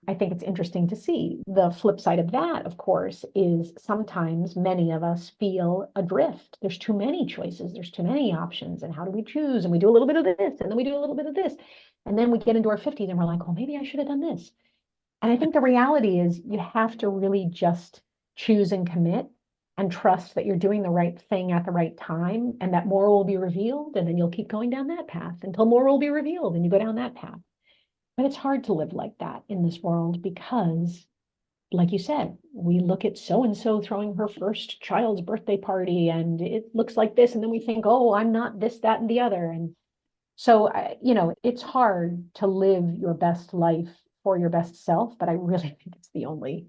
I think it's interesting to see. The flip side of that, of course, is sometimes many of us feel adrift. There's too many choices, there's too many options. And how do we choose? And we do a little bit of this, and then we do a little bit of this. And then we get into our 50s and we're like, well, maybe I should have done this. And I think the reality is you have to really just choose and commit and trust that you're doing the right thing at the right time and that more will be revealed. And then you'll keep going down that path until more will be revealed and you go down that path. But it's hard to live like that in this world because, like you said, we look at so and so throwing her first child's birthday party and it looks like this. And then we think, oh, I'm not this, that, and the other. And so, you know, it's hard to live your best life for your best self, but I really think it's the only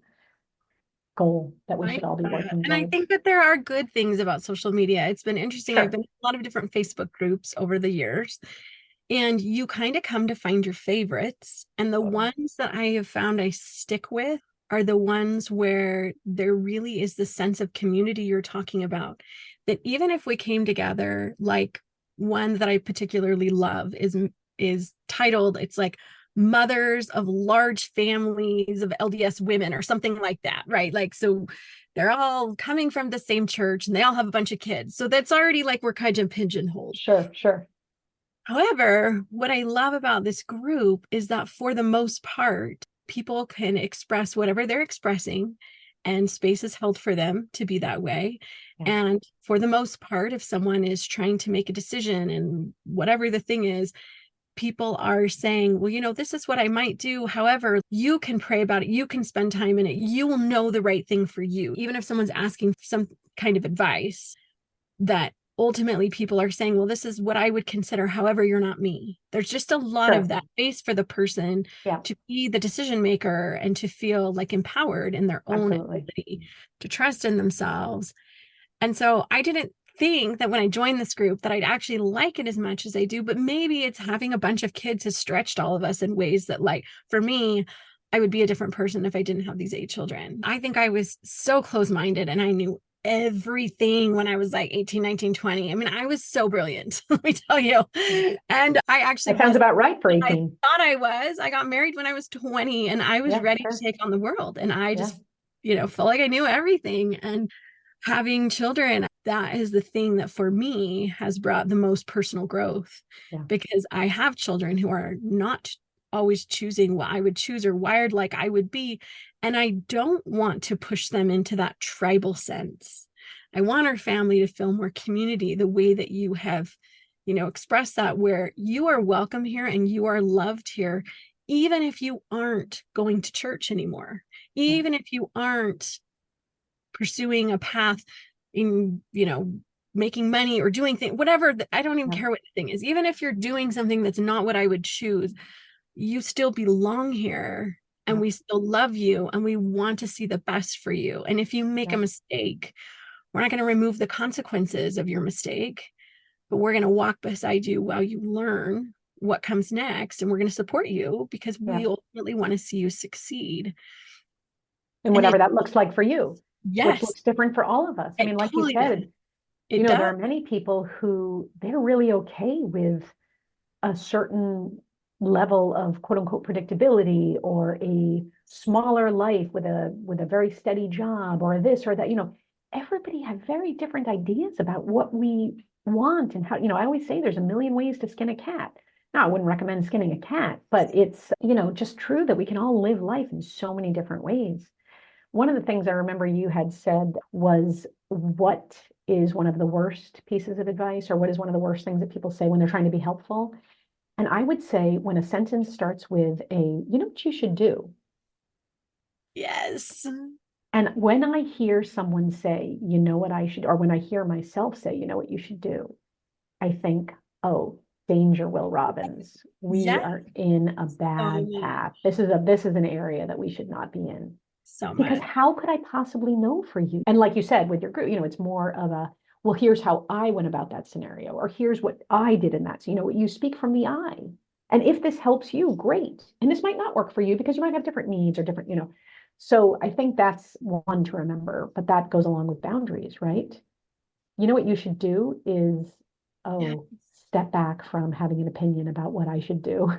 goal that we should Like all be that. working And I towards. think that there are good things about social media. It's been interesting. I've Sure. been in a lot of different Facebook groups over the years, and you kind of come to find your favorites. And the Totally. ones that I have found I stick with are the ones where there really is the sense of community you're talking about. That even if we came together, like one that I particularly love is titled, it's like mothers of large families of LDS women or something like that, right? Like, so they're all coming from the same church and they all have a bunch of kids. So that's already like we're kind of pigeonholed. Sure, sure. However, what I love about this group is that for the most part, people can express whatever they're expressing and space is held for them to be that way. Yeah, And for the most part, if someone is trying to make a decision and whatever the thing is, people are saying, well, you know, this is what I might do. However, you can pray about it. You can spend time in it. You will know the right thing for you. Even if someone's asking some kind of advice, that ultimately people are saying, well, this is what I would consider. However, you're not me. There's just a lot of sure. that space for the person Yeah, to be the decision maker and to feel like empowered in their own absolutely. ability to trust in themselves. And so I didn't think that when I joined this group that I'd actually like it as much as I do, but maybe it's having a bunch of kids has stretched all of us in ways that, like, for me, I would be a different person if I didn't have these 8 children. I think I was so close-minded and I knew everything when I was like 18, 19, 20. I mean, I was so brilliant, let me tell you. And I actually That sounds was, about right for I 18. thought I was. I got married when I was 20 and I was Yeah, ready to sure. take on the world. And I Yeah, just, felt like I knew everything. And having children, that is the thing that for me has brought the most personal growth yeah, because I have children who are not always choosing what I would choose or wired like I would be. And I don't want to push them into that tribal sense. I want our family to feel more community the way that you have, expressed that, where you are welcome here and you are loved here, even if you aren't going to church anymore, even if you aren't pursuing a path in, making money or doing things, whatever. I don't even care what the thing is. Even if you're doing something that's not what I would choose, you still belong here and we still love you and we want to see the best for you. And if you make a mistake, we're not going to remove the consequences of your mistake, but we're going to walk beside you while you learn what comes next. And we're going to support you because we ultimately want to see you succeed. And whatever that looks like for you, yes, which looks different for all of us. I mean, like totally you said, there are many people who they're really okay with a certain level of quote unquote predictability or a smaller life with a very steady job or this or that. Everybody have very different ideas about what we want and how, I always say there's a million ways to skin a cat. Now, I wouldn't recommend skinning a cat, but it's, just true that we can all live life in so many different ways. One of the things I remember you had said was, what is one of the worst pieces of advice, or what is one of the worst things that people say when they're trying to be helpful? And I would say when a sentence starts with you know what you should do? Yes. And when I hear someone say, you know what I should, or when I hear myself say, you know what you should do, I think, oh, danger, Will Robbins. We are in a bad path. This is an area that we should not be in. Because how could I possibly know for you? And like you said, with your group, it's more of a, well, here's how I went about that scenario, or here's what I did in that. So, you speak from the I. And if this helps you, great. And this might not work for you because you might have different needs or different, So I think that's one to remember, but that goes along with boundaries, right? You know what you should do is, step back from having an opinion about what I should do.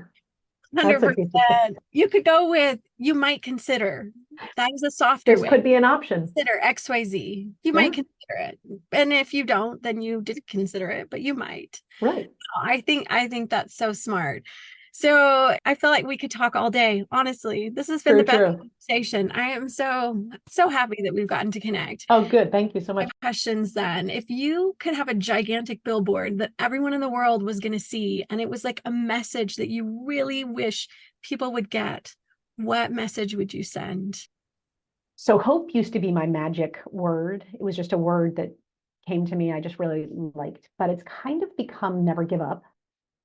100%. You could go with, you might consider. That is a softer way. This could be an option. Consider XYZ. You might consider it. And if you don't, then you did consider it, but you might. Right. I think that's so smart. So I feel like we could talk all day. Honestly, this has been the best conversation. I am so happy that we've gotten to connect. Oh, good. Thank you so much. Questions then. If you could have a gigantic billboard that everyone in the world was going to see, and it was like a message that you really wish people would get, what message would you send? So hope used to be my magic word. It was just a word that came to me I just really liked, but it's kind of become never give up.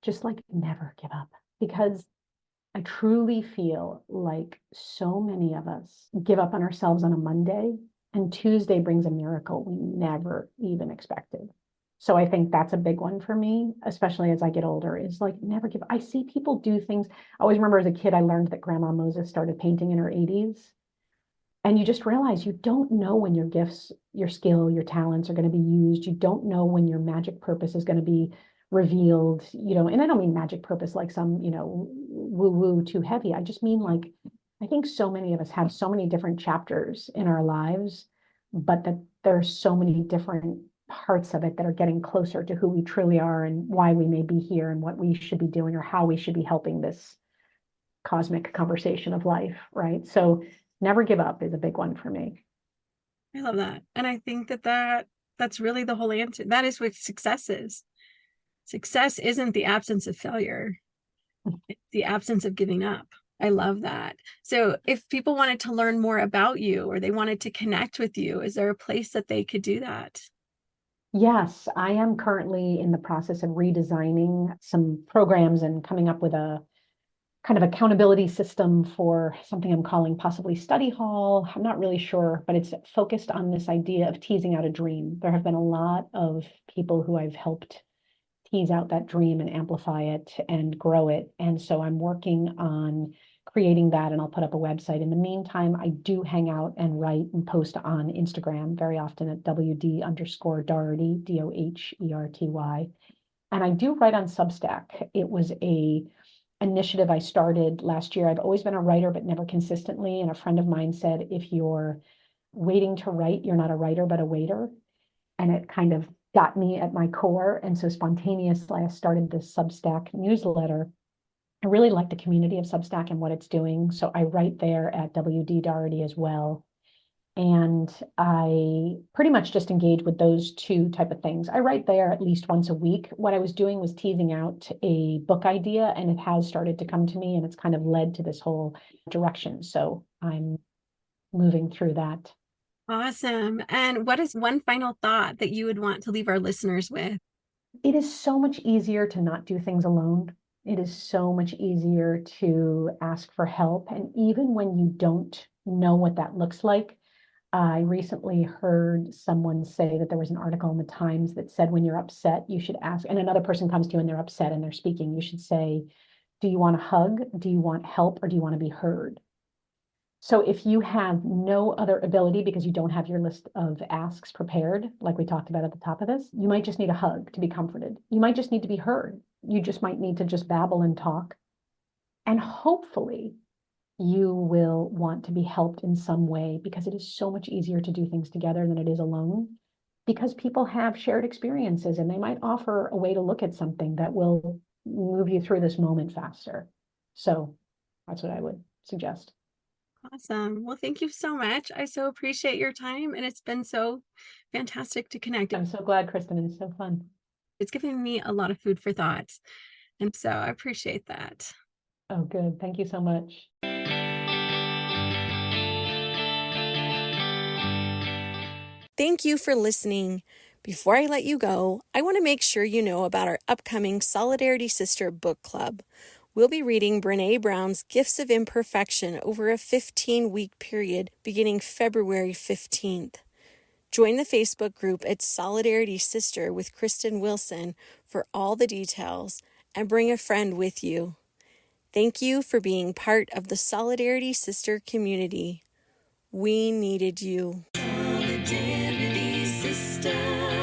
Just like never give up, because I truly feel like so many of us give up on ourselves on a Monday, and Tuesday brings a miracle we never even expected. So I think that's a big one for me, especially as I get older, is like never give up. I see people do things. I always remember as a kid, I learned that Grandma Moses started painting in her 80s. And you just realize you don't know when your gifts, your skill, your talents are going to be used. You don't know when your magic purpose is going to be revealed, and I don't mean magic purpose like some, woo-woo too heavy. I just mean like, I think so many of us have so many different chapters in our lives, but that there's so many different parts of it that are getting closer to who we truly are and why we may be here and what we should be doing or how we should be helping this cosmic conversation of life, right? So never give up is a big one for me. I love that. And I think that's really the whole answer. That is what success is. Success isn't the absence of failure. It's the absence of giving up. I love that. So if people wanted to learn more about you or they wanted to connect with you, is there a place that they could do that? Yes, I am currently in the process of redesigning some programs and coming up with a kind of accountability system for something I'm calling possibly study hall. I'm not really sure, but it's focused on this idea of teasing out a dream. There have been a lot of people who I've helped tease out that dream and amplify it and grow it. And so I'm working on creating that, and I'll put up a website. In the meantime, I do hang out and write and post on Instagram very often at WD_Doherty, DOHERTY. And I do write on Substack. It was a initiative I started last year. I've always been a writer, but never consistently. And a friend of mine said, if you're waiting to write, you're not a writer, but a waiter. And it kind of got me at my core. And so spontaneously, I started this Substack newsletter I really like the community of Substack and what it's doing. So I write there at WD Doherty as well. And I pretty much just engage with those two type of things. I write there at least once a week. What I was doing was teasing out a book idea, and it has started to come to me, and it's kind of led to this whole direction. So I'm moving through that. Awesome. And what is one final thought that you would want to leave our listeners with? It is so much easier to not do things alone. It is so much easier to ask for help. And even when you don't know what that looks like, I recently heard someone say that there was an article in the Times that said when you're upset, you should ask, and another person comes to you and they're upset and they're speaking, you should say, do you want a hug? Do you want help? Or do you want to be heard? So if you have no other ability because you don't have your list of asks prepared, like we talked about at the top of this, you might just need a hug to be comforted. You might just need to be heard. You just might need to just babble and talk. And hopefully you will want to be helped in some way because it is so much easier to do things together than it is alone because people have shared experiences and they might offer a way to look at something that will move you through this moment faster. So that's what I would suggest. Awesome. Well, thank you so much. I so appreciate your time, and it's been so fantastic to connect. I'm so glad, Kristen. It's so fun. It's given me a lot of food for thought, and so I appreciate that. Oh, good. Thank you so much. Thank you for listening. Before I let you go, I want to make sure you know about our upcoming Solidarity Sister Book Club. We'll be reading Brené Brown's Gifts of Imperfection over a 15-week period beginning February 15th. Join the Facebook group at Solidarity Sister with Kristen Wilson for all the details and bring a friend with you. Thank you for being part of the Solidarity Sister community. We needed you. Solidarity Sister.